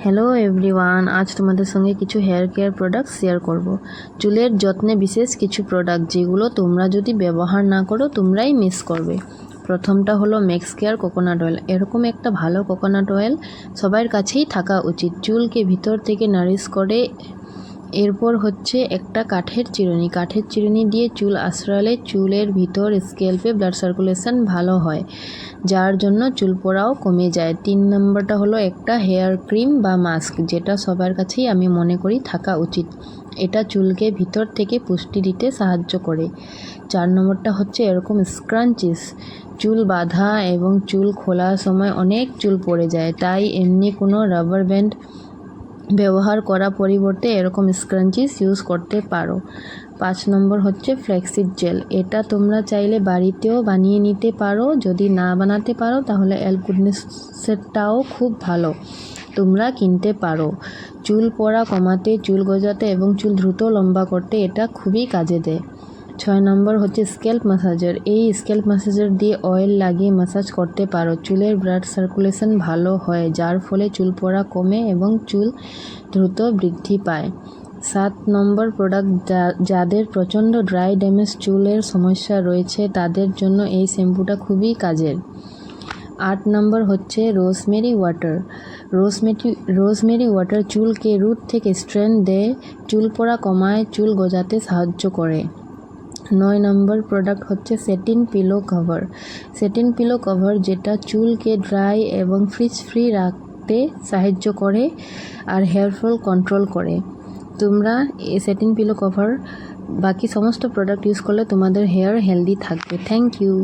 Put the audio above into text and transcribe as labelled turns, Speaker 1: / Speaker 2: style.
Speaker 1: Hello everyone, আজ তোমাদের সঙ্গে কিছু হেয়ার কেয়ার প্রোডাক্ট শেয়ার করব। চুলের যত্নে বিশেষ কিছু প্রোডাক্ট যেগুলো তোমরা যদি ব্যবহার না করো তোমরাই মিস করবে। প্রথমটা হলো ম্যাক্স কেয়ার কোকোনাট অয়েল। এরকম একটা ভালো কোকোনাট অয়েল সবার কাছেই থাকা উচিত, চুলকে ভিতর থেকে নারিশ করে। এরপর হচ্ছে একটা কাঠের চিরুনি দিয়ে চুল আঁচড়ালে চুলের ভিতর স্ক্যাল্পে ব্লাড সার্কুলেশন ভালো হয়, যার জন্য চুল পড়াও কমে যায়। 3 নম্বরটা হলো একটা হেয়ার ক্রিম বা মাস্ক, যেটা সবার কাছেই আমি মনে করি থাকা উচিত। এটা চুলকে ভিতর থেকে পুষ্টি দিতে সাহায্য করে। 4 নম্বরটা হচ্ছে এরকম স্ক্রাঞ্চিস। চুল বাঁধা এবং চুল খোলার সময় অনেক চুল পড়ে যায়, তাই এমনি কোনো রাবার ব্যান্ড ব্যবহার করা পরিবর্তে এরকম স্ক্রাঞ্চিস ইউজ করতে পারো। 5 নম্বর হচ্ছে ফ্ল্যাক্সিড জেল। এটা তোমরা চাইলে বাড়িতেও বানিয়ে নিতে পারো, যদি না বানাতে পারো তাহলে অ্যালকুডনেসেরটাও খুব ভালো, তোমরা কিনতে পারো। চুল পড়া কমাতে, চুল গজাতে এবং চুল দ্রুত লম্বা করতে এটা খুবই কাজে দেয়। 6 নম্বর হচ্ছে স্ক্যাল্প ম্যাসাজার। এই স্ক্যাল্প ম্যাসাজার দিয়ে অয়েল লাগিয়ে ম্যাসাজ করতে পারো। চুলের ব্লাড সার্কুলেশন ভালো হয়, যার ফলে চুল পড়া কমে এবং চুল দ্রুত বৃদ্ধি পায়। 7 নম্বর প্রোডাক্ট, যাদের প্রচণ্ড ড্রাই ড্যামেজ চুলের সমস্যা রয়েছে তাদের জন্য এই শ্যাম্পুটা খুবই কাজের। 8 নম্বর হচ্ছে রোজমেরি ওয়াটার। রোজমেরি ওয়াটার চুলকে রুট থেকে স্ট্রেন্থ দেয়, চুল পড়া কমায়, চুল গজাতে সাহায্য করে। 9 নম্বর প্রোডাক্ট হচ্ছে সেটিন পিলো কভার। সেটিন পিলো কভার যেটা চুলকে ড্রাই এবং ফ্রিজ ফ্রি রাখতে সাহায্য করে আর হেয়ার ফল কন্ট্রোল করে। তোমরা এই সেটিন পিলো কভার বাকি সমস্ত প্রোডাক্ট ইউজ করলে তোমাদের হেয়ার হেলদি থাকবে। Thank you.